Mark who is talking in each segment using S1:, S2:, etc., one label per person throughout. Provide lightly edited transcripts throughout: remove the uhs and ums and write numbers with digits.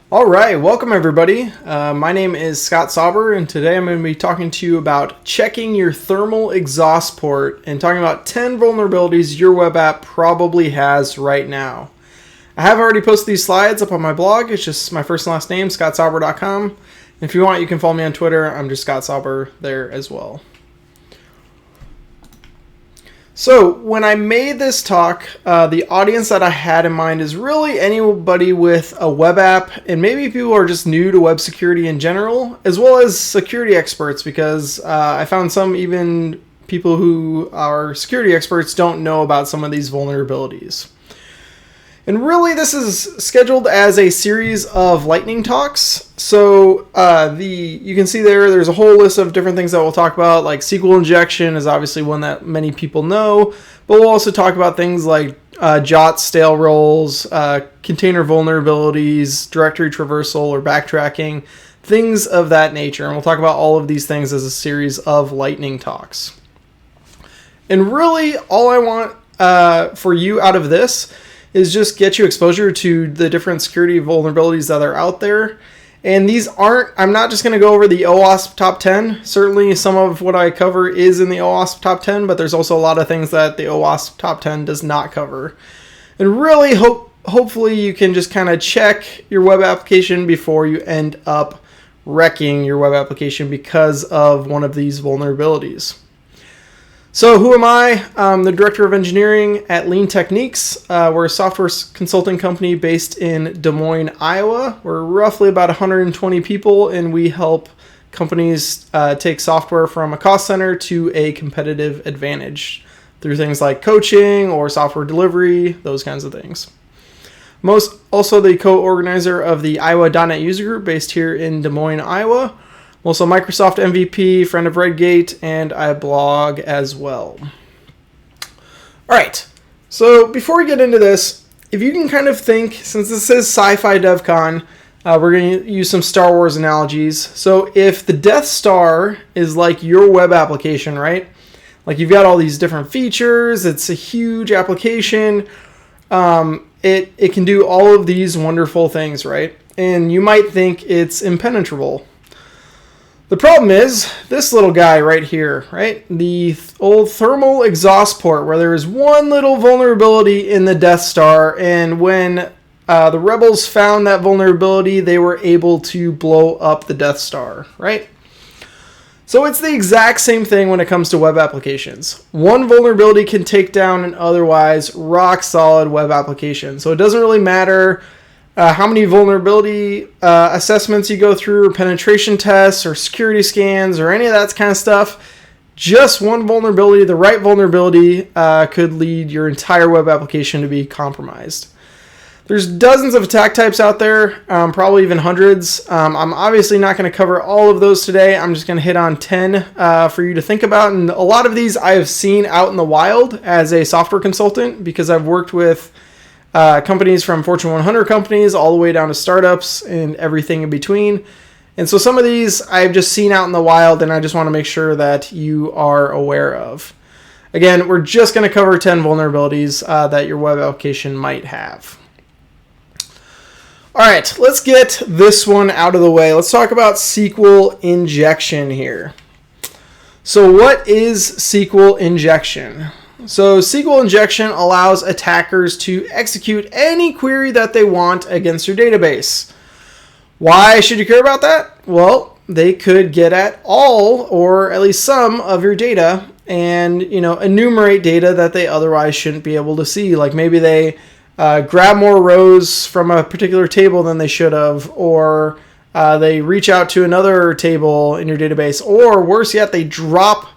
S1: All right, welcome everybody. My name is Scott Sauber, and today I'm going to be talking to you about checking your thermal exhaust port and talking about 10 vulnerabilities your web app probably has right now. I have already posted these slides up on my blog. It's just my first and last name, scottsauber.com. If you want, you can follow me on Twitter. I'm just Scott Sauber there as well. So when I made this talk, the audience that I had in mind is really anybody with a web app, and maybe people who are just new to web security in general, as well as security experts, because I found some even people who are security experts don't know about some of these vulnerabilities. And really, this is scheduled as a series of lightning talks. So you can see there's a whole list of different things that we'll talk about, like SQL injection is obviously one that many people know, but we'll also talk about things like JOT stale roles, container vulnerabilities, directory traversal or backtracking, things of that nature. And we'll talk about all of these things as a series of lightning talks. And really, all I want for you out of this is just get you exposure to the different security vulnerabilities that are out there. And these I'm not just going to go over the OWASP top 10. Certainly some of what I cover is in the OWASP top 10, but there's also a lot of things that the OWASP top 10 does not cover. And really hopefully you can just kind of check your web application before you end up wrecking your web application because of one of these vulnerabilities. So who am I? I'm the Director of Engineering at Lean Techniques. We're a software consulting company based in Des Moines, Iowa. We're roughly about 120 people, and we help companies take software from a cost center to a competitive advantage through things like coaching or software delivery, those kinds of things. I'm also the co-organizer of the Iowa.NET user group based here in Des Moines, Iowa. I'm also Microsoft MVP, friend of Redgate, and I blog as well. All right, so before we get into this, if you can kind of think, since this is SciFiDevCon, we're going to use some Star Wars analogies. So if the Death Star is like your web application, right? Like you've got all these different features, it's a huge application, it can do all of these wonderful things, right? And you might think it's impenetrable. The problem is this little guy right here, right? The old thermal exhaust port where there is one little vulnerability in the Death Star, and when the rebels found that vulnerability, they were able to blow up the Death Star, right? So it's the exact same thing when it comes to web applications. One vulnerability can take down an otherwise rock solid web application. So it doesn't really matter how many vulnerability assessments you go through, or penetration tests, or security scans, or any of that kind of stuff. Just one vulnerability, the right vulnerability, could lead your entire web application to be compromised. There's dozens of attack types out there, probably even hundreds. I'm obviously not going to cover all of those today. I'm just going to hit on 10 for you to think about. And a lot of these I have seen out in the wild as a software consultant because I've worked with companies from Fortune 100 companies all the way down to startups and everything in between. And so some of these I've just seen out in the wild, and I just want to make sure that you are aware of. Again, we're just going to cover 10 vulnerabilities that your web application might have. All right, let's get this one out of the way. Let's talk about SQL injection here. So what is SQL injection? So SQL injection allows attackers to execute any query that they want against your database. Why should you care about that? Well, they could get at all or at least some of your data and enumerate data that they otherwise shouldn't be able to see. Like maybe they grab more rows from a particular table than they should have, or they reach out to another table in your database, or worse yet, they drop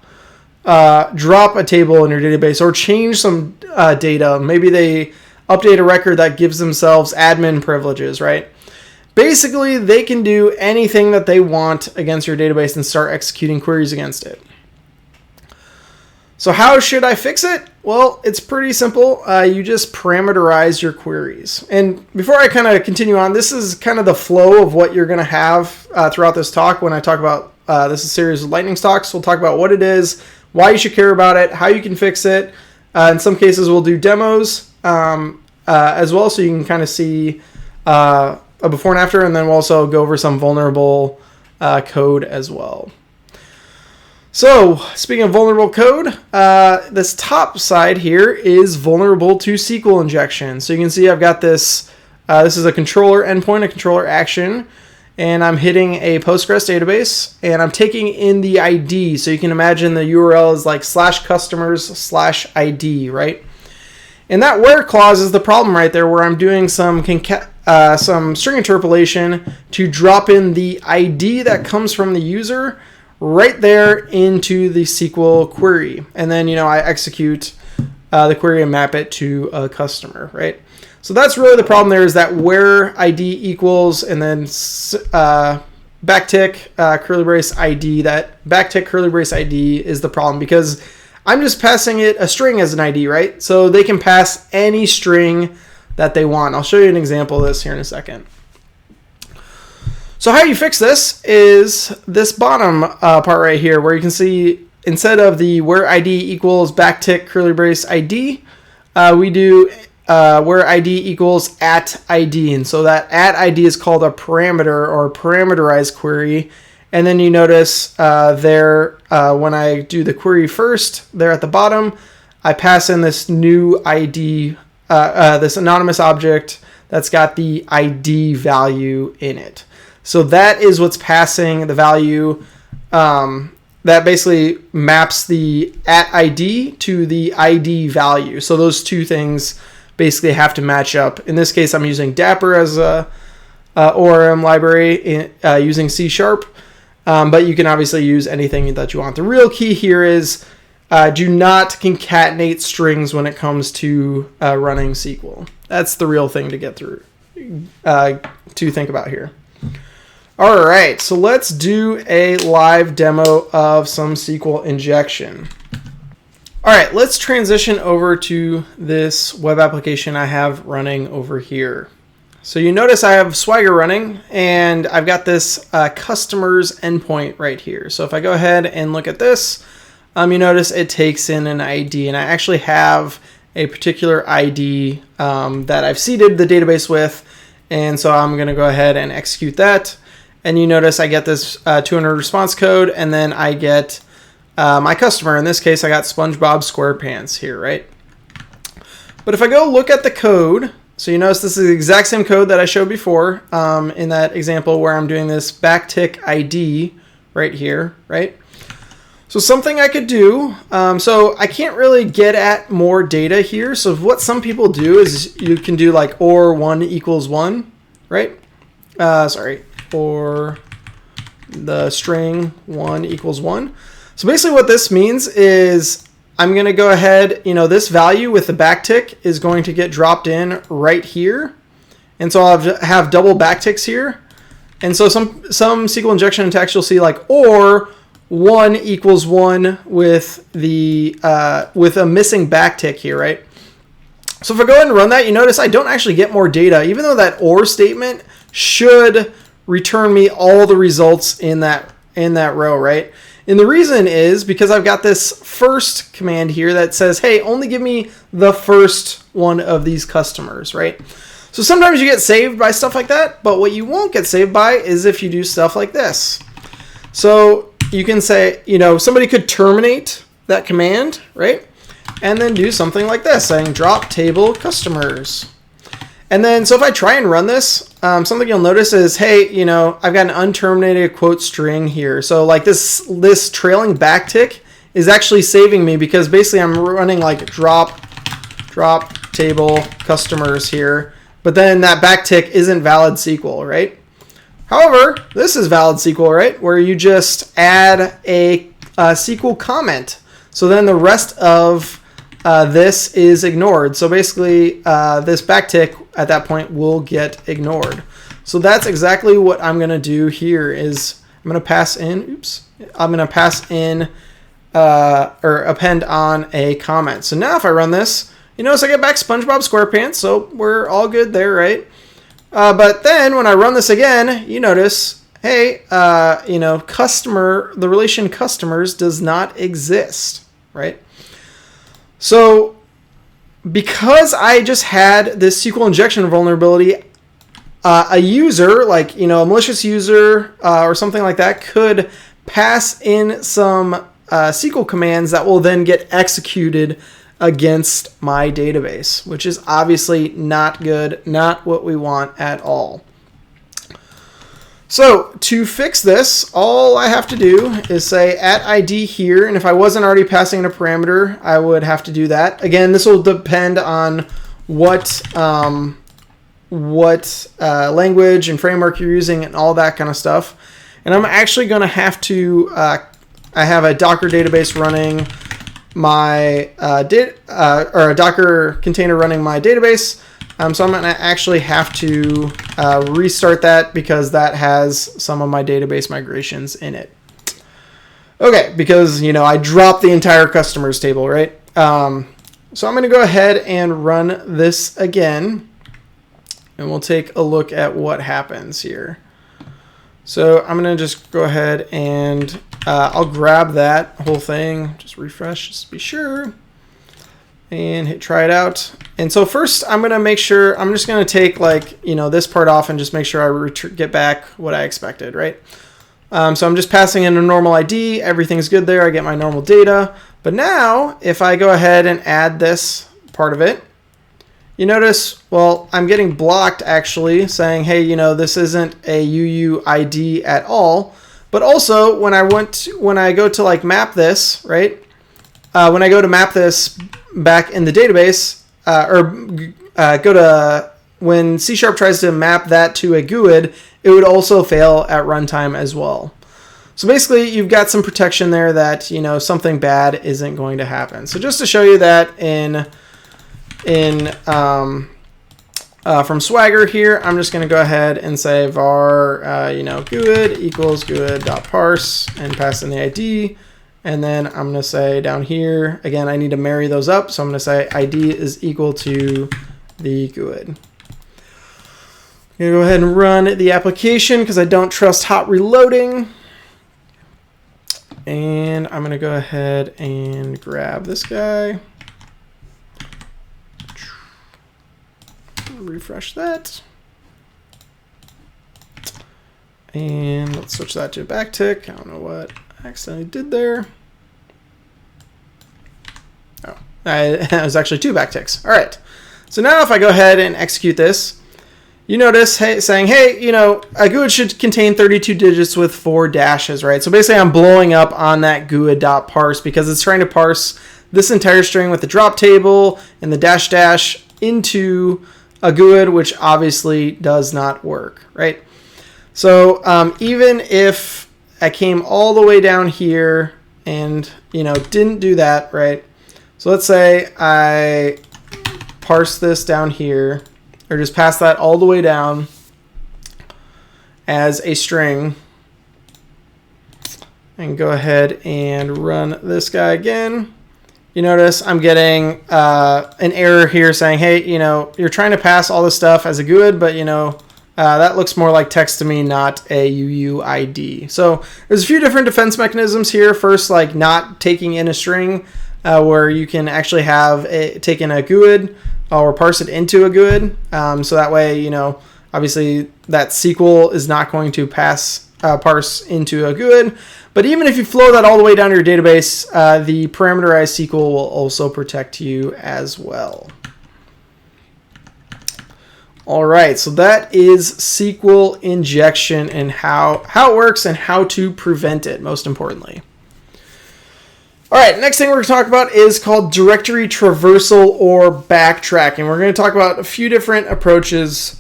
S1: a table in your database or change some data. Maybe they update a record that gives themselves admin privileges, right? Basically, they can do anything that they want against your database and start executing queries against it. So how should I fix it? Well, it's pretty simple. You just parameterize your queries. And before I kind of continue on, this is kind of the flow of what you're going to have throughout this talk. When I talk about this is a series of lightning talks, we'll talk about what it is, why you should care about it, how you can fix it. In some cases, we'll do demos as well, so you can kind of see a before and after, and then we'll also go over some vulnerable code as well. So, speaking of vulnerable code, this top side here is vulnerable to SQL injection. So you can see I've got this, this is a controller endpoint, a controller action, and I'm hitting a Postgres database, and I'm taking in the ID. So you can imagine the URL is like /customers/ID, right? And that where clause is the problem right there, where I'm doing some string interpolation to drop in the ID that comes from the user right there into the SQL query. And then, I execute the query and map it to a customer, right? So that's really the problem there, is that where ID equals and then backtick curly brace ID. That backtick curly brace ID is the problem, because I'm just passing it a string as an ID, right? So they can pass any string that they want. I'll show you an example of this here in a second. So how you fix this is this bottom part right here, where you can see instead of the where ID equals backtick curly brace ID, we do where ID equals @ID. And so that @ID is called a parameter or parameterized query. And then you notice there, when I do the query first, there at the bottom, I pass in this new ID, this anonymous object that's got the ID value in it. So that is what's passing the value that basically maps the @ID to the ID value. So those two things basically have to match up. In this case, I'm using Dapper as a ORM library using C#. But you can obviously use anything that you want. The real key here is do not concatenate strings when it comes to running SQL. That's the real thing to get through, to think about here. All right, so let's do a live demo of some SQL injection. All right, let's transition over to this web application I have running over here. So you notice I have Swagger running, and I've got this customers endpoint right here. So if I go ahead and look at this, you notice it takes in an ID, and I actually have a particular ID that I've seeded the database with, and so I'm going to go ahead and execute that. And you notice I get this 200 response code, and then I get my customer. In this case, I got SpongeBob SquarePants here, right? But if I go look at the code, so you notice this is the exact same code that I showed before in that example where I'm doing this backtick ID right here, right? So something I could do, so I can't really get at more data here. So what some people do is you can do like or 1 equals 1, right? Or the string 1 equals 1. So basically what this means is I'm going to go ahead, this value with the backtick is going to get dropped in right here. And so I'll have double backticks here. And so some SQL injection attacks you'll see like or 1 equals 1 with the with a missing backtick here, right? So if I go ahead and run that, you notice I don't actually get more data, even though that or statement should return me all the results in that row, right? And the reason is because I've got this first command here that says, hey, only give me the first one of these customers, right? So sometimes you get saved by stuff like that, but what you won't get saved by is if you do stuff like this. So you can say, somebody could terminate that command, right? And then do something like this, saying drop table customers. And then, so if I try and run this, something you'll notice is, hey, I've got an unterminated quote string here. So like this trailing backtick is actually saving me because basically I'm running like drop table customers here, but then that backtick isn't valid SQL, right? However, this is valid SQL, right? Where you just add a SQL comment. So then the rest of this is ignored. So basically, this backtick at that point will get ignored. So that's exactly what I'm going to do here is I'm going to pass in, or append on a comment. So now if I run this, you notice I get back SpongeBob SquarePants, so we're all good there, right? But then when I run this again, you notice, hey, the relation customers does not exist, right? So because I just had this SQL injection vulnerability a user, like, a malicious user or something like that, could pass in some SQL commands that will then get executed against my database, which is obviously not good, not what we want at all. So to fix this, all I have to do is say @id here, and if I wasn't already passing in a parameter, I would have to do that. Again, this will depend on what language and framework you're using and all that kind of stuff. And I'm actually going to have to, I have a Docker database running my, or a Docker container running my database. So I'm going to actually have to restart that because that has some of my database migrations in it. Okay, because, I dropped the entire customers table, right? So I'm going to go ahead and run this again. And we'll take a look at what happens here. So I'm going to just go ahead and I'll grab that whole thing. Just refresh, just to be sure. And hit try it out. And so first I'm going to make sure, I'm just going to take this part off and just make sure I get back what I expected, right? So I'm just passing in a normal ID. Everything's good there. I get my normal data. But now if I go ahead and add this part of it, you notice, well, I'm getting blocked actually saying, hey, this isn't a UUID at all. But also when I go to map this, right? When I go to map this back in the database, when C# tries to map that to a GUID, it would also fail at runtime as well. So basically, you've got some protection there that, something bad isn't going to happen. So just to show you that from Swagger here, I'm just going to go ahead and say var, GUID equals GUID.parse and pass in the ID. And then I'm going to say down here, again, I need to marry those up. So I'm going to say ID is equal to the GUID. I'm going to go ahead and run the application because I don't trust hot reloading. And I'm going to go ahead and grab this guy. Refresh that. And let's switch that to a backtick. I don't know what I accidentally did there. Oh, it was actually 2 backticks. All right. So now if I go ahead and execute this, you notice saying, hey, a GUID should contain 32 digits with 4 dashes, right? So basically I'm blowing up on that GUID.parse because it's trying to parse this entire string with the drop table and the dash into a GUID, which obviously does not work, right? So even if I came all the way down here and, didn't do that, right? So let's say I parse this down here, or just pass that all the way down as a string, and go ahead and run this guy again. You notice I'm getting an error here saying, hey, you're trying to pass all this stuff as a GUID, but, that looks more like text to me, not a UUID. So there's a few different defense mechanisms here. First, not taking in a string where you can actually have take in a GUID or parse it into a GUID. So that way, obviously that SQL is not going to parse into a GUID. But even if you flow that all the way down to your database, the parameterized SQL will also protect you as well. All right, so that is SQL injection and how it works and how to prevent it, most importantly. All right, next thing we're going to talk about is called directory traversal or backtracking. We're going to talk about a few different approaches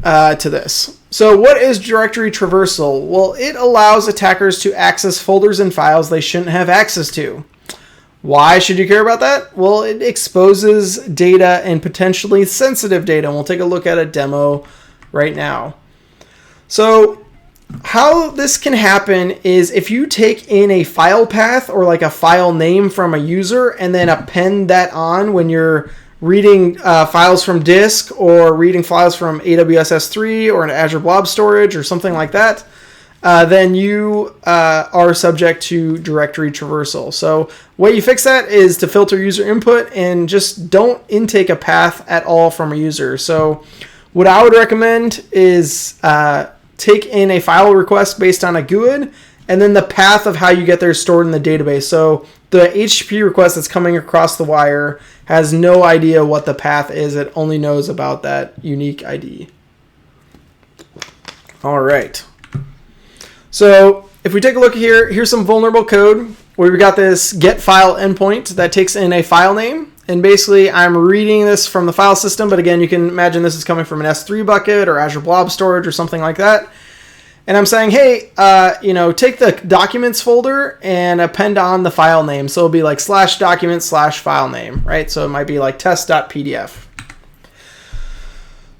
S1: to this. So what is directory traversal? Well, it allows attackers to access folders and files they shouldn't have access to. Why should you care about that? Well, it exposes data and potentially sensitive data. And we'll take a look at a demo right now. So how this can happen is if you take in a file path or a file name from a user and then append that on when you're reading files from disk or reading files from AWS S3 or an Azure Blob Storage or something like that, then you are subject to directory traversal. So the way you fix that is to filter user input and just don't intake a path at all from a user. So What I would recommend is take in a file request based on a GUID, and then the path of how you get there stored in the database. So the HTTP request that's coming across the wire has no idea what the path is. It only knows about that unique ID. All right. So if we take a look here, here's some vulnerable code where we've got this get file endpoint that takes in a file name. And basically, I'm reading this from the file system. But again, you can imagine this is coming from an S3 bucket or Azure Blob Storage or something like that. And I'm saying, hey, take the documents folder and append on the file name. So it'll be like /document/file name, right? So it might be like test.pdf.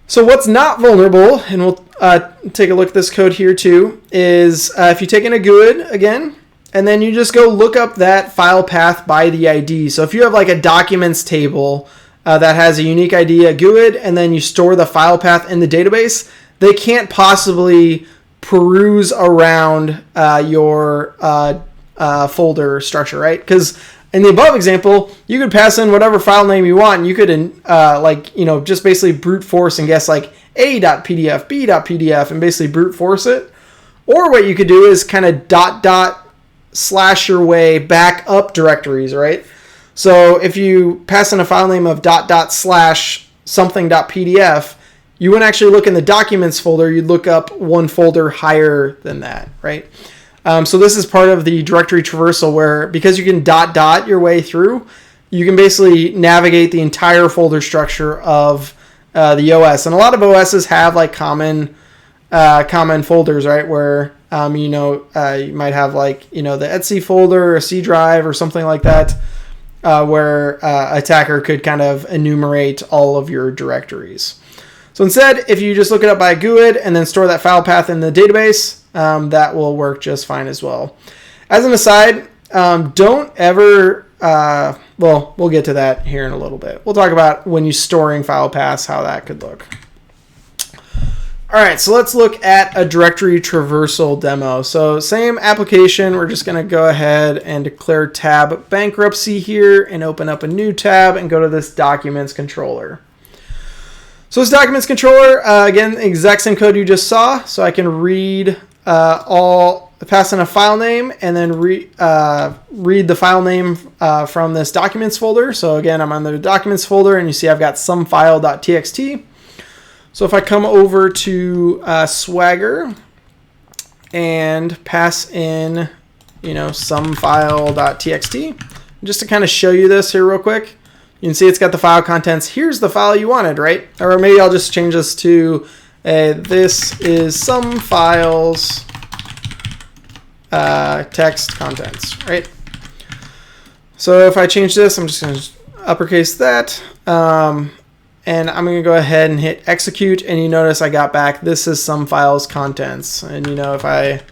S1: So what's not vulnerable, and we'll take a look at this code here too, is if you take in a GUID again, and then you just go look up that file path by the ID. So if you have like a documents table that has a unique ID, a GUID, and then you store the file path in the database, they can't possibly peruse around your folder structure, right? Because in the above example, you could pass in whatever file name you want, and you could just basically brute force and guess like a.pdf, b.pdf, and basically brute force it. Or what you could do is kind of // your way back up directories, right? So if you pass in a file name of // something.pdf, you wouldn't actually look in the documents folder, you'd look up one folder higher than that, right? So this is part of the directory traversal where, because you can .. your way through, you can basically navigate the entire folder structure of the OS. And a lot of OSs have like common folders, right? Where, you might have like, the etc folder, a C drive or something like that, where attacker could kind of enumerate all of your directories. So instead, if you just look it up by a GUID and then store that file path in the database, that will work just fine as well. As an aside, don't ever, we'll get to that here in a little bit. We'll talk about when you're storing file paths, how that could look. All right, so let's look at a directory traversal demo. So same application, we're just gonna go ahead and declare tab bankruptcy here and open up a new tab and go to this documents controller. So this documents controller, again, exact same code you just saw. So I can read pass in a file name and then read the file name from this documents folder. So again, I'm on the documents folder and you see I've got somefile.txt. So if I come over to Swagger and pass in, somefile.txt, just to kind of show you this here real quick. You can see it's got the file contents. Here's the file you wanted, right? Or maybe I'll just change this to this is some files text contents, right? So if I change this, I'm just going to uppercase that. And I'm going to go ahead and hit execute. And you notice I got back, this is some files contents. And if I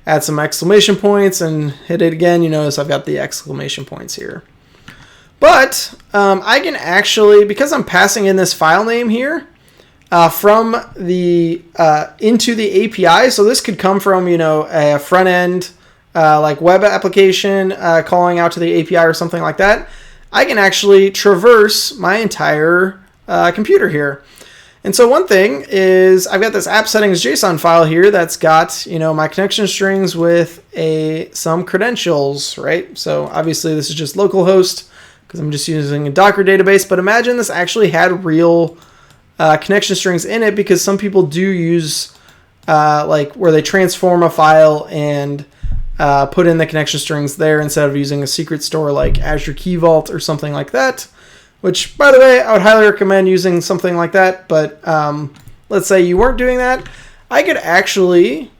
S1: add some exclamation points and hit it again, you notice I've got the exclamation points here. But I can actually, because I'm passing in this file name here from the into the API, so this could come from a front end like web application calling out to the API or something like that. I can actually traverse my entire computer here. And so one thing is I've got this app settings JSON file here that's got my connection strings with some credentials, right? So obviously this is just localhost, because I'm just using a Docker database, but imagine this actually had real connection strings in it, because some people do use like where they transform a file and put in the connection strings there instead of using a secret store like Azure Key Vault or something like that, which, by the way, I would highly recommend using something like that. But let's say you weren't doing that. I could actually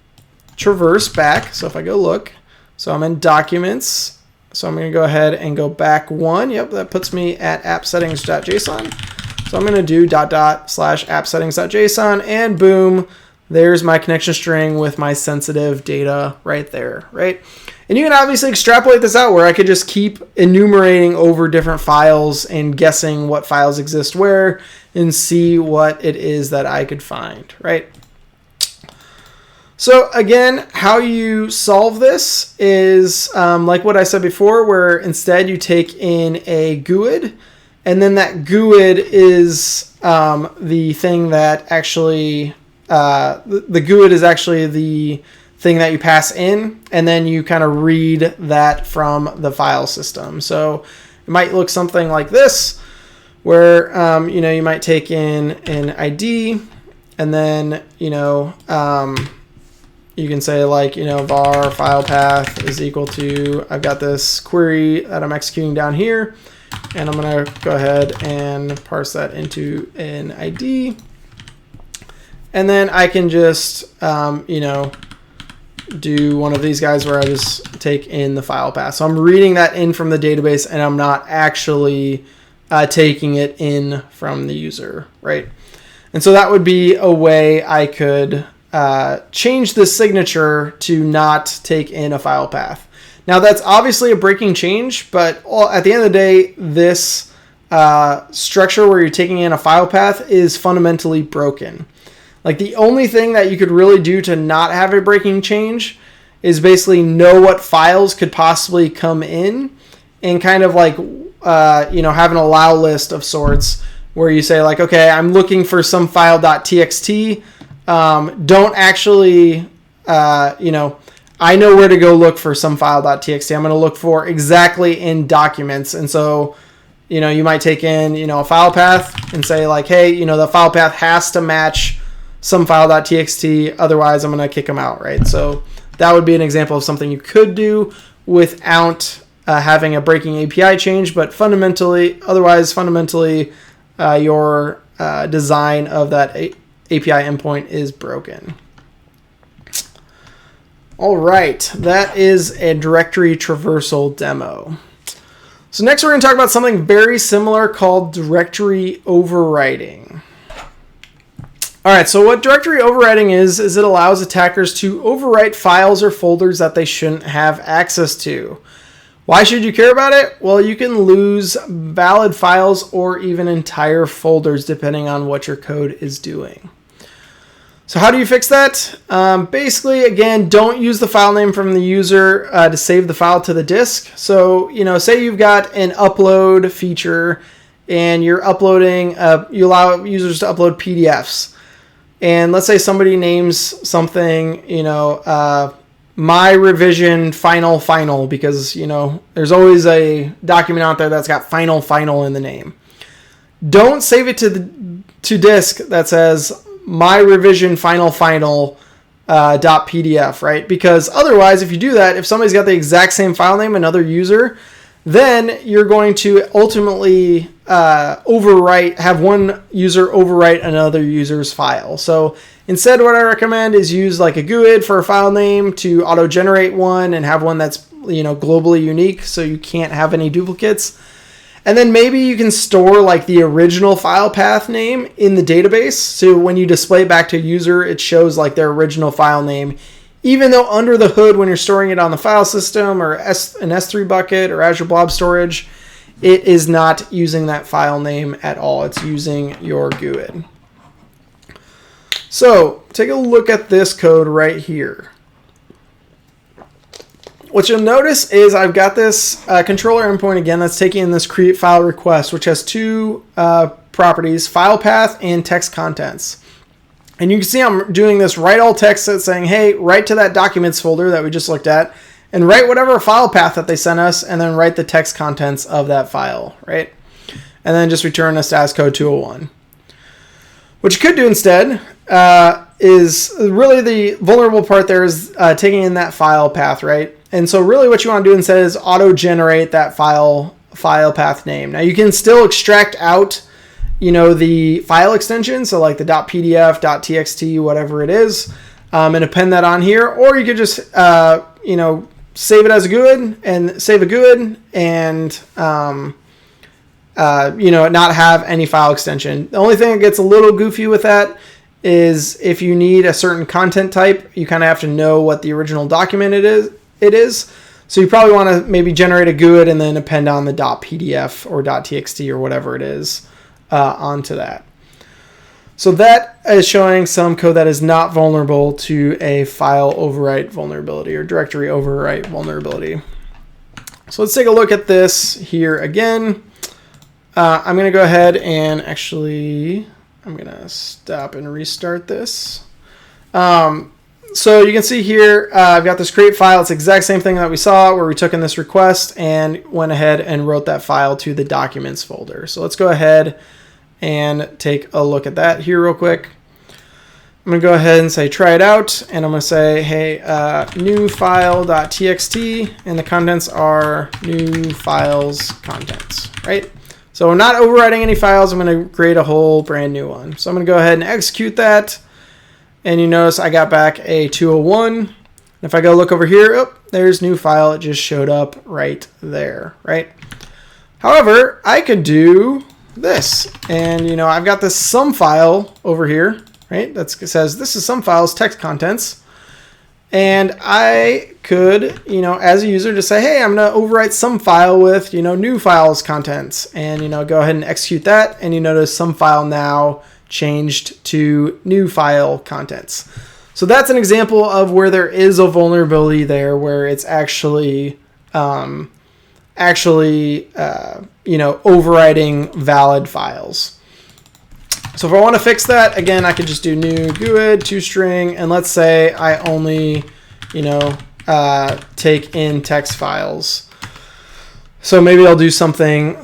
S1: traverse back. So if I go look, so I'm in documents. So I'm going to go ahead and go back one. Yep, that puts me at appsettings.json. So I'm going to do .. /appsettings.json, and boom, there's my connection string with my sensitive data right there, right? And you can obviously extrapolate this out where I could just keep enumerating over different files and guessing what files exist where and see what it is that I could find, right? So again, how you solve this is like what I said before, where instead you take in a GUID, and then that GUID is the thing that actually, the GUID is actually the thing that you pass in, and then you kind of read that from the file system. So it might look something like this, where, you might take in an ID, and then, you can say like, var file path is equal to, I've got this query that I'm executing down here, and I'm going to go ahead and parse that into an ID. And then I can just, do one of these guys where I just take in the file path. So I'm reading that in from the database, and I'm not actually taking it in from the user, right? And so that would be a way I could change the signature to not take in a file path. Now that's obviously a breaking change, but at the end of the day, this structure where you're taking in a file path is fundamentally broken. Like the only thing that you could really do to not have a breaking change is basically know what files could possibly come in, and kind of like, have an allow list of sorts where you say like, okay, I'm looking for some file.txt. Don't actually, I know where to go look for some file.txt. I'm going to look for exactly in documents. And so, you might take in, a file path and say like, hey, the file path has to match some file.txt. Otherwise, I'm going to kick them out, right? So that would be an example of something you could do without having a breaking API change. But fundamentally, your design of that API endpoint is broken. All right, that is a directory traversal demo. So next we're going to talk about something very similar called directory overwriting. All right, so what directory overwriting is it allows attackers to overwrite files or folders that they shouldn't have access to. Why should you care about it? Well, you can lose valid files or even entire folders depending on what your code is doing. So how do you fix that? Basically, again, don't use the file name from the user to save the file to the disk. So, say you've got an upload feature and you're uploading, you allow users to upload PDFs. And let's say somebody names something, my revision final, because, there's always a document out there that's got final in the name. Don't save it to disk that says my revision final .pdf, right? Because otherwise, if you do that, if somebody's got the exact same file name, another user, then you're going to ultimately have one user overwrite another user's file. So instead, what I recommend is use like a GUID for a file name to auto-generate one and have one that's globally unique, so you can't have any duplicates. And then maybe you can store like the original file path name in the database. So when you display it back to a user, it shows like their original file name, even though under the hood, when you're storing it on the file system or an S3 bucket or Azure Blob Storage, it is not using that file name at all. It's using your GUID. So take a look at this code right here. What you'll notice is I've got this controller endpoint again that's taking in this create file request, which has two properties, file path and text contents. And you can see I'm doing this write all text that's saying, hey, write to that documents folder that we just looked at, and write whatever file path that they sent us, and then write the text contents of that file, right? And then just return a status code 201. What you could do instead is really the vulnerable part there is taking in that file path, right? And so really what you want to do instead is auto-generate that file path name. Now you can still extract out, the file extension, so like the .pdf, .txt, whatever it is, and append that on here, or you could just, save it as a GUID and save a GUID and, not have any file extension. The only thing that gets a little goofy with that is if you need a certain content type, you kind of have to know what the original document it is. So you probably want to maybe generate a GUID and then append on the .pdf or .txt or whatever it is onto that. So that is showing some code that is not vulnerable to a file overwrite vulnerability or directory overwrite vulnerability. So let's take a look at this here again. I'm going to go ahead and actually I'm going to stop and restart this. So you can see here, I've got this create file. It's the exact same thing that we saw where we took in this request and went ahead and wrote that file to the documents folder. So let's go ahead and take a look at that here real quick. I'm going to go ahead and say try it out, and I'm going to say, hey, new file.txt, and the contents are new files contents, right? So I'm not overwriting any files. I'm going to create a whole brand new one. So I'm going to go ahead and execute that, and you notice I got back a 201. If I go look over here, oh, there's new file. It just showed up right there, right? However, I could do this, and I've got this sum file over here. Right? That says this is some files text contents, and I could, as a user, just say, hey, I'm going to overwrite some file with, new files contents, and go ahead and execute that, and you notice some file now changed to new file contents. So that's an example of where there is a vulnerability there, where it's actually overwriting valid files. So if I want to fix that, again, I could just do new GUID toString, and let's say I only, take in text files. So maybe I'll do something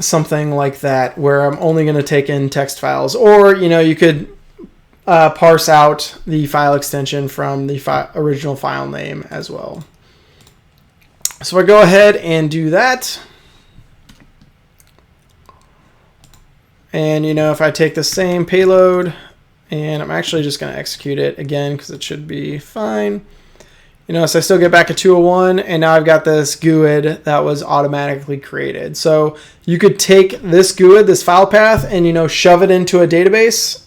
S1: like that, where I'm only going to take in text files. Or, you could parse out the file extension from the original file name as well. So if I go ahead and do that, and if I take the same payload, and I'm actually just going to execute it again because it should be fine. So I still get back a 201, and now I've got this GUID that was automatically created. So you could take this GUID, this file path, and shove it into a database.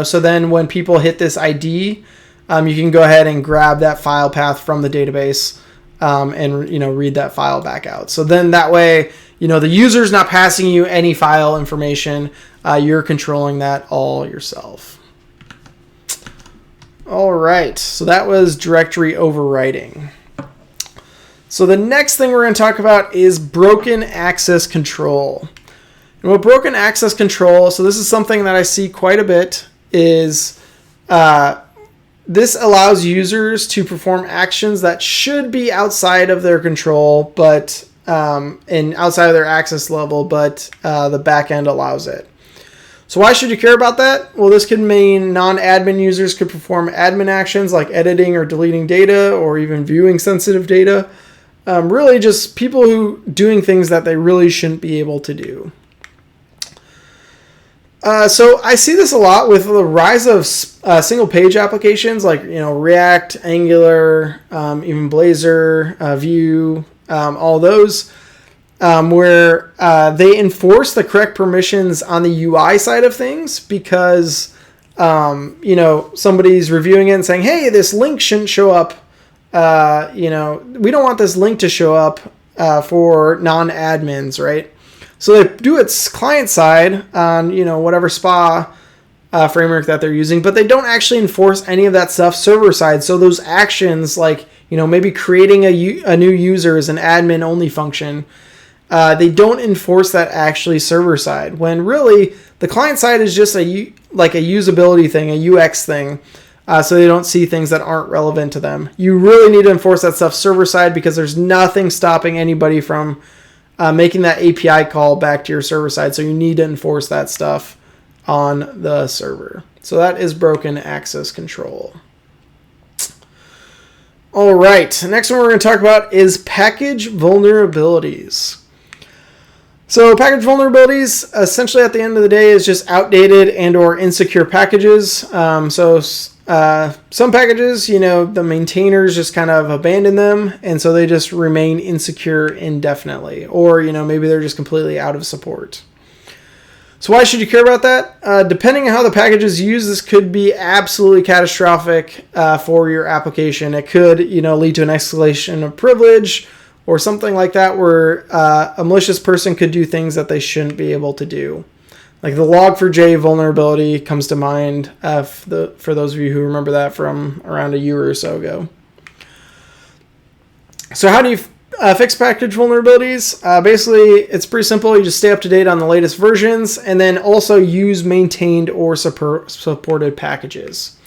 S1: So then when people hit this ID, you can go ahead and grab that file path from the database and read that file back out. So then that way, the user's not passing you any file information. You're controlling that all yourself. All right, so that was directory overwriting. So the next thing we're going to talk about is broken access control. And what broken access control, so this is something that I see quite a bit, is this allows users to perform actions that should be outside of their control, but and outside of their access level, but the backend allows it. So why should you care about that? Well, this could mean non-admin users could perform admin actions like editing or deleting data, or even viewing sensitive data. Really just people who doing things that they really shouldn't be able to do. So I see this a lot with the rise of single page applications like React, Angular, even Blazor, Vue, all those, where they enforce the correct permissions on the UI side of things because somebody's reviewing it and saying, hey, this link shouldn't show up. We don't want this link to show up for non-admins, right? So they do it client side on whatever SPA framework that they're using, but they don't actually enforce any of that stuff server side. So those actions like maybe creating a new user as an admin only function, they don't enforce that actually server side, when really the client side is just a usability thing, a UX thing. So they don't see things that aren't relevant to them. You really need to enforce that stuff server side because there's nothing stopping anybody from making that API call back to your server side. So you need to enforce that stuff on the server. So that is broken access control. All right, next one we're going to talk about is package vulnerabilities. So package vulnerabilities, essentially at the end of the day, is just outdated and or insecure packages. Some packages, the maintainers just kind of abandon them, and so they just remain insecure indefinitely. Or, maybe they're just completely out of support. So why should you care about that? Depending on how the package is used, this could be absolutely catastrophic for your application. It could, lead to an escalation of privilege or something like that, where a malicious person could do things that they shouldn't be able to do. Like the Log4j vulnerability comes to mind for those of you who remember that from around a year or so ago. So how do you Fixed package vulnerabilities. Basically, it's pretty simple. You just stay up to date on the latest versions, and then also use maintained or supported packages.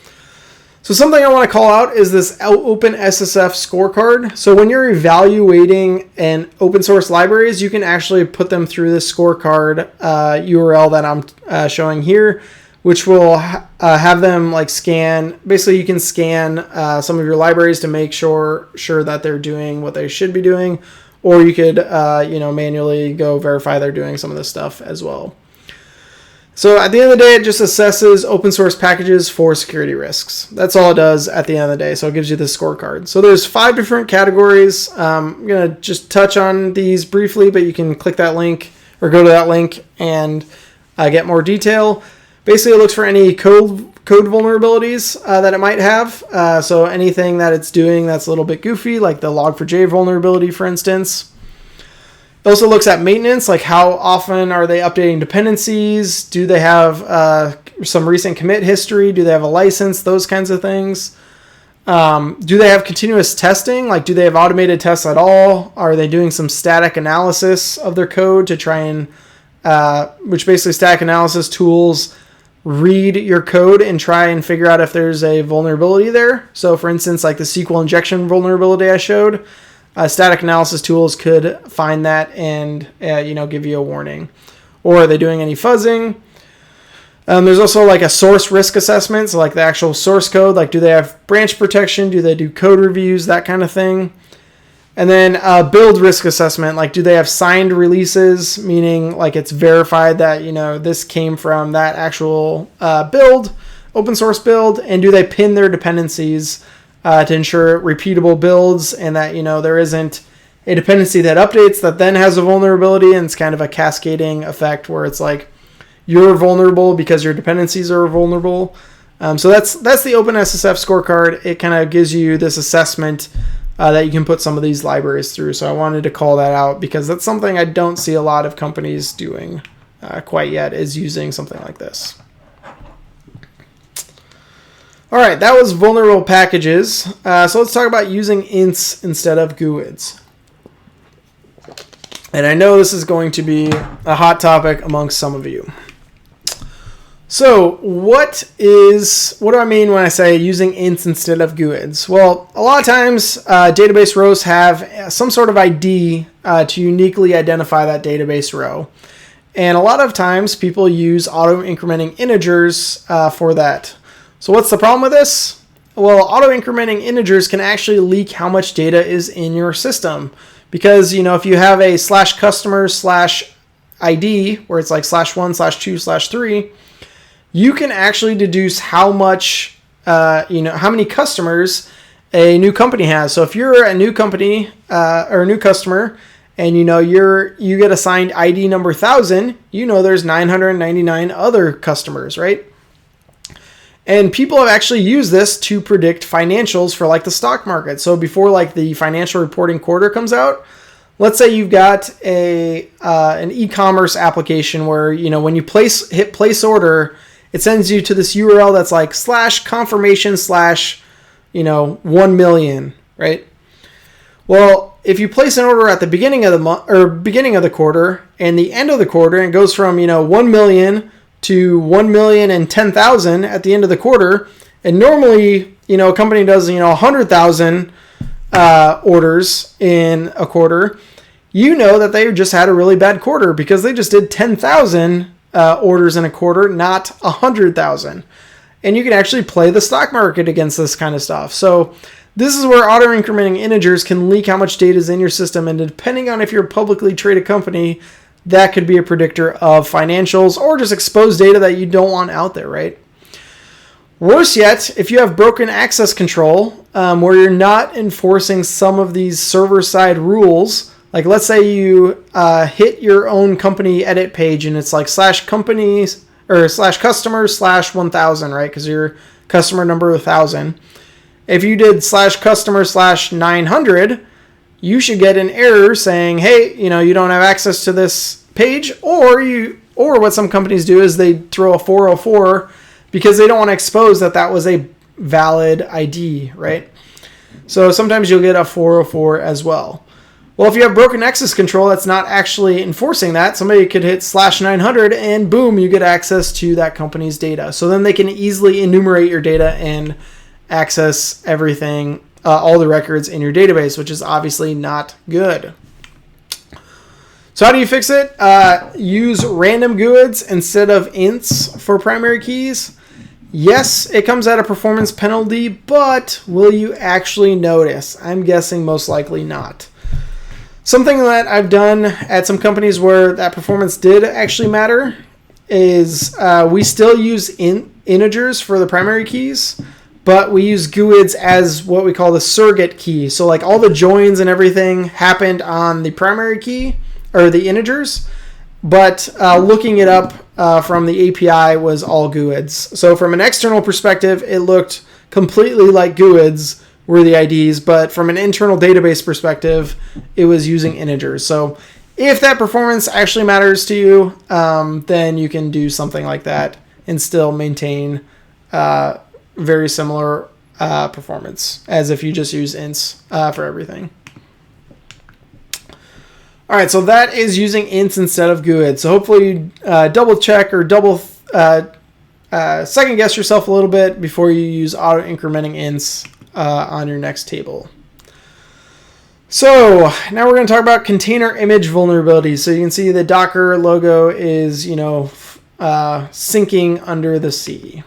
S1: So something I want to call out is this OpenSSF scorecard. So when you're evaluating an open source libraries, you can actually put them through this scorecard URL that I'm showing here, which will have them like scan. Basically, you can scan some of your libraries to make sure that they're doing what they should be doing, or you could manually go verify they're doing some of this stuff as well. So at the end of the day, it just assesses open source packages for security risks. That's all it does at the end of the day. So it gives you the scorecard. So there's 5 different categories. I'm going to just touch on these briefly, but you can click that link or go to that link and get more detail. Basically, it looks for any code vulnerabilities that it might have. So anything that it's doing that's a little bit goofy, like the log4j vulnerability, for instance. It also looks at maintenance, like how often are they updating dependencies? Do they have some recent commit history? Do they have a license? Those kinds of things. Do they have continuous testing? Like, do they have automated tests at all? Are they doing some static analysis of their code to try and, which basically static analysis tools read your code and try and figure out if there's a vulnerability there. So for instance, like the SQL injection vulnerability I showed, static analysis tools could find that and give you a warning. Or are they doing any fuzzing? There's also like a source risk assessment, so like the actual source code, like do they have branch protection? Do they do code reviews? That kind of thing. And then build risk assessment, like do they have signed releases, meaning like it's verified that this came from that actual build, open source build, and do they pin their dependencies to ensure repeatable builds and that there isn't a dependency that updates that then has a vulnerability, and it's kind of a cascading effect where it's like you're vulnerable because your dependencies are vulnerable. So that's the OpenSSF scorecard. It kind of gives you this assessment that you can put some of these libraries through. So I wanted to call that out because that's something I don't see a lot of companies doing quite yet, is using something like this. All right, that was vulnerable packages. So let's talk about using ints instead of GUIDs. And I know this is going to be a hot topic amongst some of you. So what do I mean when I say using ints instead of GUIDs? Well, a lot of times database rows have some sort of ID to uniquely identify that database row. And a lot of times people use auto-incrementing integers for that. So what's the problem with this? Well, auto-incrementing integers can actually leak how much data is in your system. Because, if you have a /customer/ID, where it's like /1/2/3, you can actually deduce how much, how many customers a new company has. So if you're a new company or a new customer, and you get assigned ID number 1,000, there's 999 other customers, right? And people have actually used this to predict financials for like the stock market. So before like the financial reporting quarter comes out, let's say you've got an e-commerce application where when you hit place order, it sends you to this URL that's like /confirmation/1 million, right? Well, if you place an order at the beginning of the month or beginning of the quarter and the end of the quarter, and it goes from 1 million to 1,010,000 at the end of the quarter, and normally a company does 100,000 orders in a quarter, that they just had a really bad quarter because they just did 10,000 orders in a quarter, not 100,000. And you can actually play the stock market against this kind of stuff. So this is where auto-incrementing integers can leak how much data is in your system, and depending on if you're a publicly traded company, that could be a predictor of financials or just exposed data that you don't want out there, right? Worse yet, if you have broken access control, where you're not enforcing some of these server-side rules, like let's say you hit your own company edit page and it's like /companies or /customers/1000, right? Because your customer number 1,000. If you did /customer/900, you should get an error saying, hey, you don't have access to this page, or what some companies do is they throw a 404 because they don't want to expose that was a valid ID, right? So sometimes you'll get a 404 as well. Well, if you have broken access control that's not actually enforcing that, somebody could hit /900 and boom, you get access to that company's data. So then they can easily enumerate your data and access everything, all the records in your database, which is obviously not good. So how do you fix it? Use random GUIDs instead of ints for primary keys. Yes, it comes at a performance penalty, but will you actually notice? I'm guessing most likely not. Something that I've done at some companies where that performance did actually matter is we still use integers for the primary keys, but we use GUIDs as what we call the surrogate key. So like all the joins and everything happened on the primary key or the integers, but looking it up from the API was all GUIDs. So from an external perspective, it looked completely like GUIDs were the IDs, but from an internal database perspective, it was using integers. So if that performance actually matters to you, then you can do something like that and still maintain very similar performance as if you just use ints for everything. All right, so that is using ints instead of GUID. So hopefully you double check or double second guess yourself a little bit before you use auto incrementing ints on your next table. So now we're going to talk about container image vulnerabilities. So you can see the Docker logo is, sinking under the sea.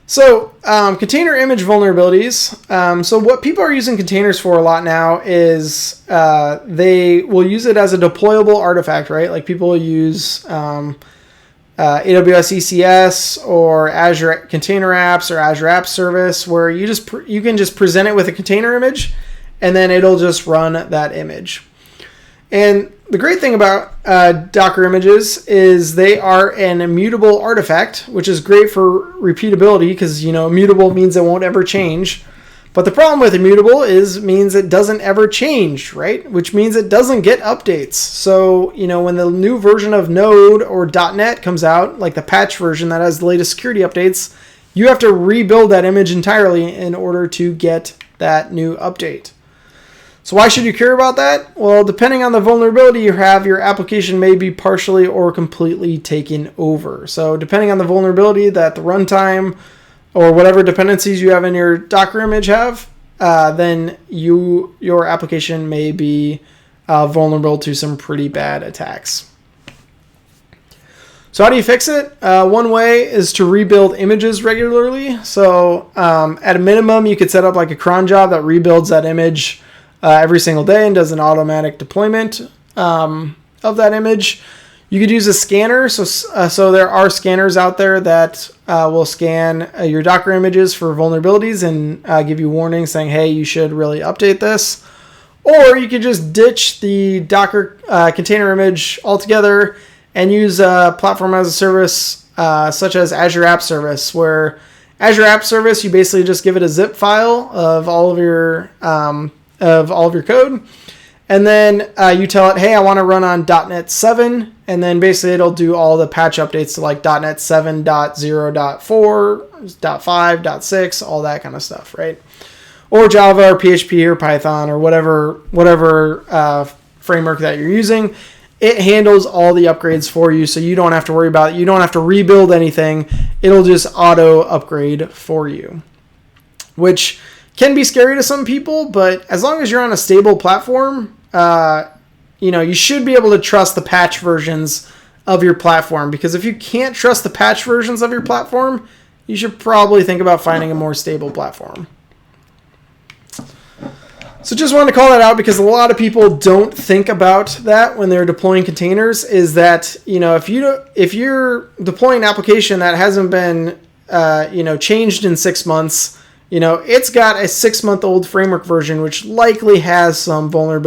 S1: So container image vulnerabilities. So what people are using containers for a lot now is they will use it as a deployable artifact, right? Like people will use AWS ECS or Azure Container Apps or Azure App Service, where you can just present it with a container image and then it'll just run that image. And the great thing about Docker images is they are an immutable artifact, which is great for repeatability because, immutable means it won't ever change. But the problem with immutable means it doesn't ever change, right? Which means it doesn't get updates. So, when the new version of Node or .NET comes out, like the patch version that has the latest security updates, you have to rebuild that image entirely in order to get that new update. So why should you care about that? Well, depending on the vulnerability you have, your application may be partially or completely taken over. So depending on the vulnerability that the runtime or whatever dependencies you have in your Docker image have, then your application may be vulnerable to some pretty bad attacks. So how do you fix it? One way is to rebuild images regularly. So at a minimum, you could set up like a cron job that rebuilds that image every single day and does an automatic deployment of that image. You could use a scanner. So there are scanners out there that will scan your Docker images for vulnerabilities and give you warnings saying, hey, you should really update this. Or you could just ditch the Docker container image altogether and use a platform as a service such as Azure App Service, where Azure App Service, you basically just give it a zip file of all of your code. And then you tell it, hey, I want to run on .NET 7. And then basically it'll do all the patch updates to like .NET 7.0.4, .5, .6, all that kind of stuff, right? Or Java or PHP or Python or whatever framework that you're using. It handles all the upgrades for you, so you don't have to worry about it. You don't have to rebuild anything. It'll just auto upgrade for you, which can be scary to some people, but as long as you're on a stable platform, you should be able to trust the patch versions of your platform, because if you can't trust the patch versions of your platform, you should probably think about finding a more stable platform. So just wanted to call that out because a lot of people don't think about that when they're deploying containers, is that, if you're deploying an application that hasn't been, changed in 6 months, it's got a 6-month-old framework version, which likely has some known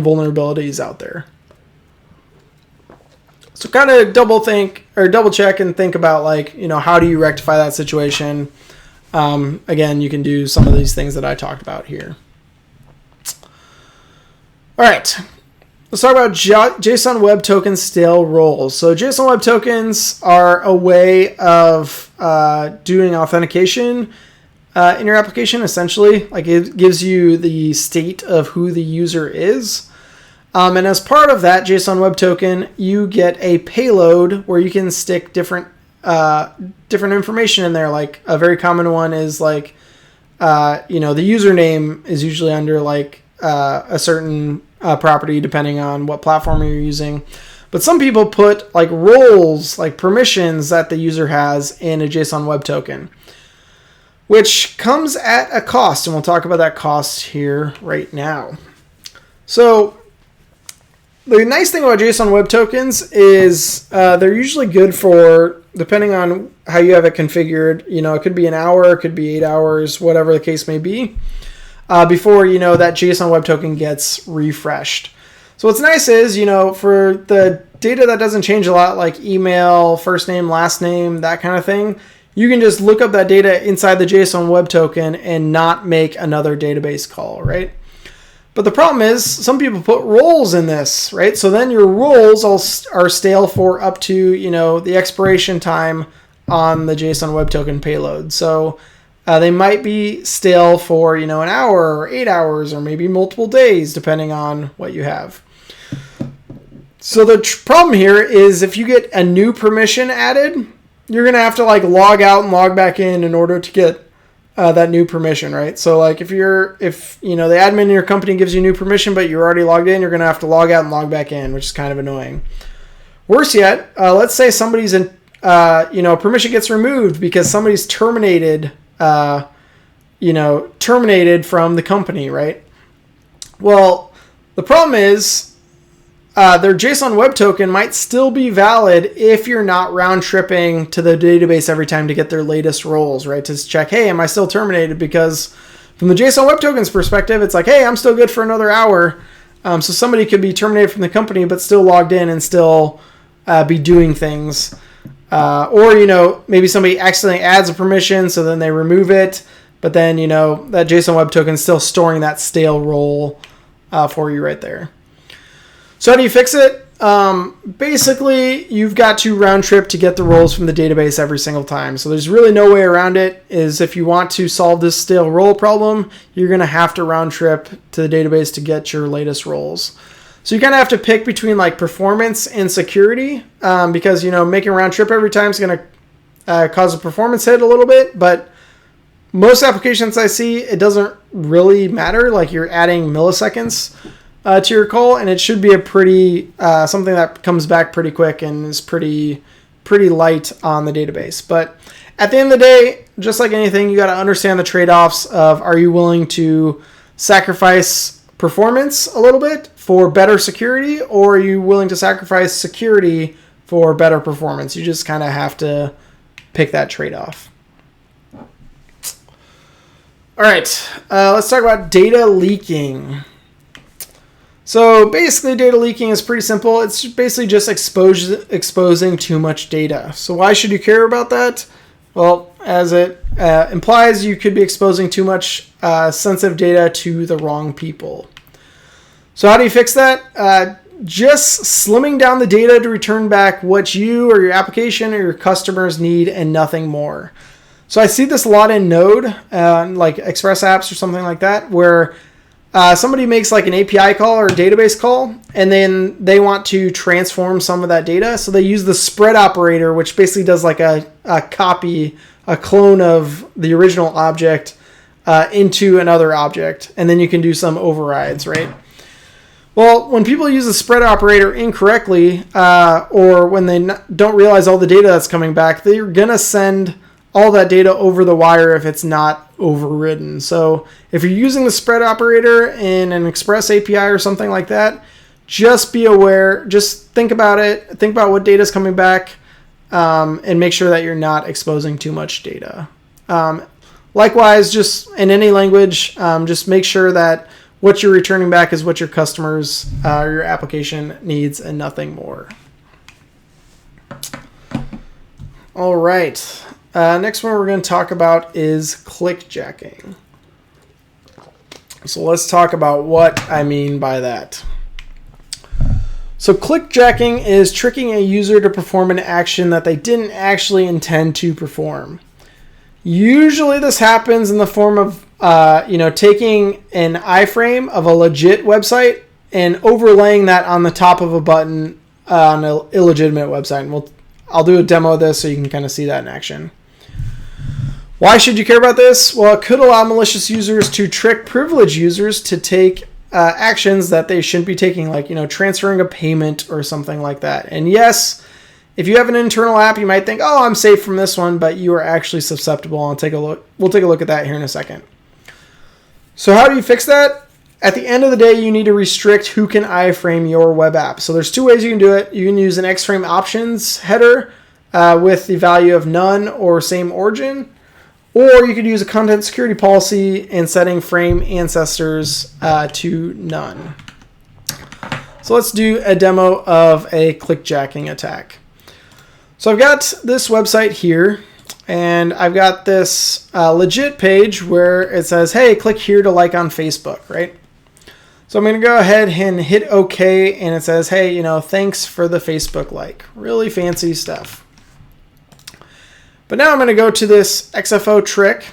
S1: vulnerabilities out there. So kind of double check and think about how do you rectify that situation? Again, you can do some of these things that I talked about here. All right, let's talk about JSON Web Token stale roles. So JSON Web Tokens are a way of doing authentication in your application, essentially. Like it gives you the state of who the user is. And as part of that JSON Web Token, you get a payload where you can stick different information in there. Like a very common one is like, the username is usually under like a certain property depending on what platform you're using. But some people put like roles, like permissions that the user has in a JSON Web Token, which comes at a cost. And we'll talk about that cost here right now. So the nice thing about JSON Web Tokens is they're usually good for, depending on how you have it configured, it could be an hour, it could be 8 hours, whatever the case may be, before, that JSON Web Token gets refreshed. So what's nice is, for the data that doesn't change a lot, like email, first name, last name, that kind of thing, you can just look up that data inside the JSON Web Token and not make another database call, right? But the problem is some people put roles in this, right? So then your roles are stale for up to, the expiration time on the JSON Web Token payload. So they might be stale for, an hour or 8 hours or maybe multiple days, depending on what you have. So the problem here is if you get a new permission added, you're going to have to like log out and log back in order to get that new permission, right? So like if the admin in your company gives you new permission, but you're already logged in, you're going to have to log out and log back in, which is kind of annoying. Worse yet, let's say somebody's permission gets removed because somebody's terminated from the company, right? Well, the problem is their JSON Web Token might still be valid if you're not round tripping to the database every time to get their latest roles, right? To check, hey, am I still terminated? Because from the JSON Web Token's perspective, it's like, hey, I'm still good for another hour. So somebody could be terminated from the company, but still logged in and still be doing things. Or, maybe somebody accidentally adds a permission, so then they remove it. But then, that JSON Web Token is still storing that stale role for you right there. So how do you fix it? Basically, you've got to round trip to get the roles from the database every single time. So there's really no way around it. Is if you want to solve this stale role problem, you're going to have to round trip to the database to get your latest roles. So you kind of have to pick between like performance and security because, making a round trip every time is going to cause a performance hit a little bit. But most applications I see, it doesn't really matter. Like you're adding milliseconds to your call, and it should be a pretty something that comes back pretty quick and is pretty light on the database. But at the end of the day, just like anything, you got to understand the trade-offs of, are you willing to sacrifice performance a little bit for better security, or are you willing to sacrifice security for better performance? You just kind of have to pick that trade-off. All right, let's talk about data leaking. So basically, data leaking is pretty simple. It's basically just exposing too much data. So why should you care about that? Well, as it implies, you could be exposing too much sensitive data to the wrong people. So how do you fix that? Just slimming down the data to return back what you or your application or your customers need and nothing more. So I see this a lot in Node, like Express apps or something like that, where somebody makes like an API call or a database call, and then they want to transform some of that data. So they use the spread operator, which basically does like a clone of the original object into another object. And then you can do some overrides, right? Well, when people use the spread operator incorrectly, or when they don't realize all the data that's coming back, they're going to send all that data over the wire if it's not overridden. So if you're using the spread operator in an Express API or something like that, just be aware, just think about it, think about what data is coming back, and make sure that you're not exposing too much data. Likewise, just in any language, just make sure that what you're returning back is what your customers or your application needs and nothing more. All right. Next one we're going to talk about is clickjacking. So let's talk about what I mean by that. So clickjacking is tricking a user to perform an action that they didn't actually intend to perform. Usually this happens in the form of, taking an iframe of a legit website and overlaying that on the top of a button on an illegitimate website. And I'll do a demo of this so you can kind of see that in action. Why should you care about this? Well, it could allow malicious users to trick privileged users to take actions that they shouldn't be taking, like, transferring a payment or something like that. And yes, if you have an internal app, you might think, oh, I'm safe from this one, but you are actually susceptible. We'll take a look at that here in a second. So how do you fix that? At the end of the day, you need to restrict who can iframe your web app. So there's two ways you can do it. You can use an xframe options header with the value of none or same origin, or you could use a content security policy and setting frame ancestors to none. So let's do a demo of a clickjacking attack. So I've got this website here, and I've got this legit page where it says, hey, click here to like on Facebook, right? So I'm going to go ahead and hit OK, and it says, hey, thanks for the Facebook like. Really fancy stuff. But now I'm going to go to this XFO trick,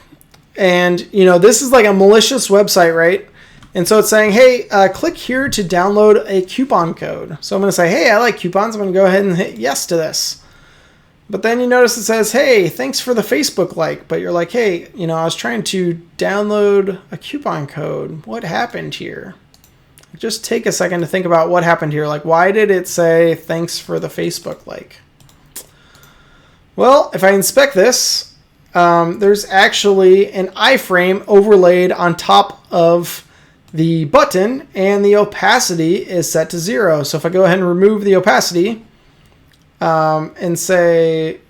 S1: and, this is like a malicious website, right? And so it's saying, hey, click here to download a coupon code. So I'm going to say, hey, I like coupons. I'm going to go ahead and hit yes to this. But then you notice it says, hey, thanks for the Facebook like. But you're like, hey, I was trying to download a coupon code. What happened here? Just take a second to think about what happened here. Like, why did it say thanks for the Facebook like? Well, if I inspect this, there's actually an iframe overlaid on top of the button, and the opacity is set to 0. So if I go ahead and remove the opacity and say,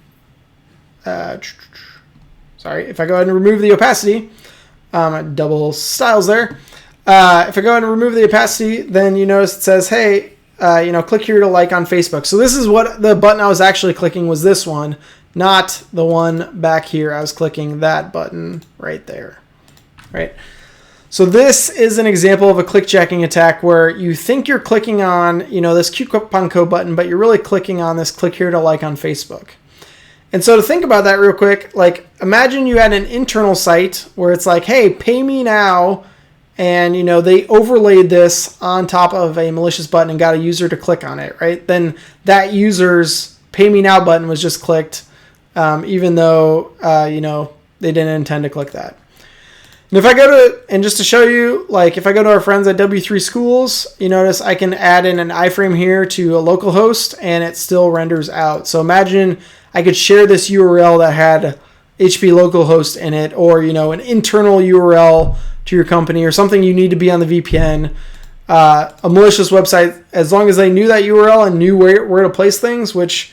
S1: if I go ahead and remove the opacity, double styles there. If I go ahead and remove the opacity, then you notice it says, hey, click here to like on Facebook. So this is what the button I was actually clicking was, this one, not the one back here. I was clicking that button right there, right? So this is an example of a clickjacking attack where you think you're clicking on, this coupon code button, but you're really clicking on this click here to like on Facebook. And so to think about that real quick, like, imagine you had an internal site where it's like, hey, pay me now. And, they overlaid this on top of a malicious button and got a user to click on it, right? Then that user's pay me now button was just clicked, even though, they didn't intend to click that. And if I go to, and just to show you, like, if I go to our friends at W3 Schools, you notice I can add in an iframe here to a local host and it still renders out. So imagine I could share this URL that had HP localhost in it, or, an internal URL to your company, or something you need to be on the VPN. A malicious website, as long as they knew that URL and knew where to place things, which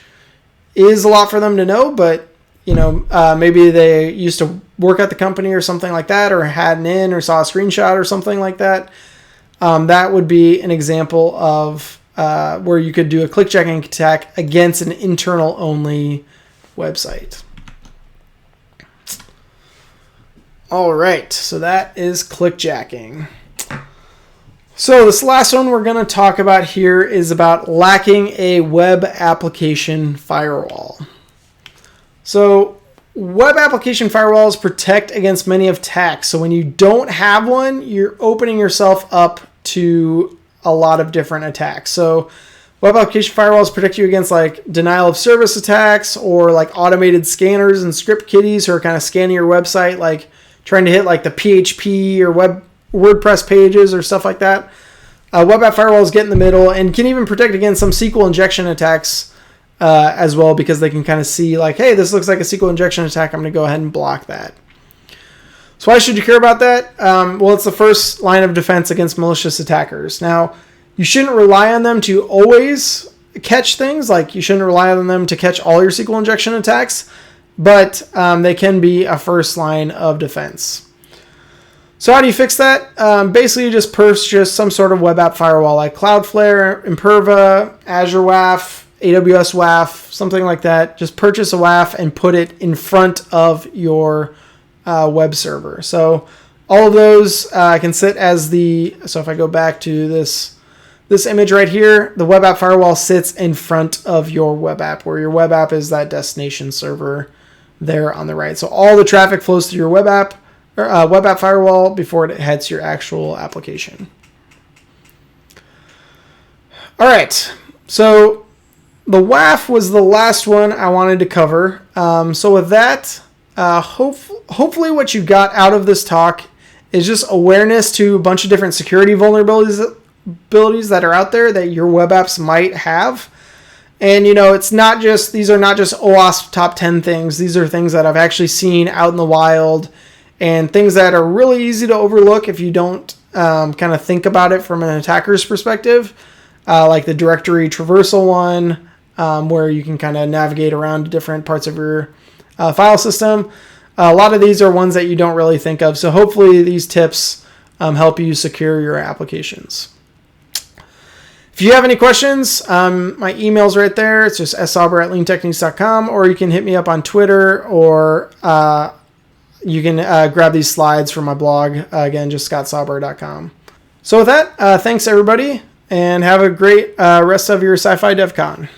S1: is a lot for them to know, but maybe they used to work at the company or something like that, or had an in or saw a screenshot or something like that. That would be an example of where you could do a clickjacking attack against an internal only website. All right, so that is clickjacking. So this last one we're going to talk about here is about lacking a web application firewall. So web application firewalls protect against many attacks. So when you don't have one, you're opening yourself up to a lot of different attacks. So web application firewalls protect you against like denial of service attacks, or like automated scanners and script kiddies who are kind of scanning your website, like trying to hit like the PHP or WordPress pages or stuff like that. Web app firewalls get in the middle and can even protect against some SQL injection attacks as well, because they can kind of see like, hey, this looks like a SQL injection attack. I'm going to go ahead and block that. So why should you care about that? Well, it's the first line of defense against malicious attackers. Now, you shouldn't rely on them to always catch things. Like, you shouldn't rely on them to catch all your SQL injection attacks, but they can be a first line of defense. So how do you fix that? Basically, you just purchase some sort of web app firewall like Cloudflare, Imperva, Azure WAF, AWS WAF, something like that. Just purchase a WAF and put it in front of your web server. So all of those can sit as the, so if I go back to this image right here, the web app firewall sits in front of your web app, where your web app is that destination server there on the right. So all the traffic flows through your web app firewall before it heads to your actual application. All right, so the WAF was the last one I wanted to cover. So with that, hopefully what you got out of this talk is just awareness to a bunch of different security vulnerabilities that are out there that your web apps might have. And, it's not just, these are not just OWASP top 10 things. These are things that I've actually seen out in the wild and things that are really easy to overlook if you don't kind of think about it from an attacker's perspective. Like the directory traversal one, where you can kind of navigate around different parts of your file system. A lot of these are ones that you don't really think of. So hopefully these tips help you secure your applications. If you have any questions, my email's right there. It's just ssauber@leantechniques.com, or you can hit me up on Twitter, or you can grab these slides from my blog. Again, just scottsauber.com. So with that, thanks everybody, and have a great rest of your SciFiDevCon.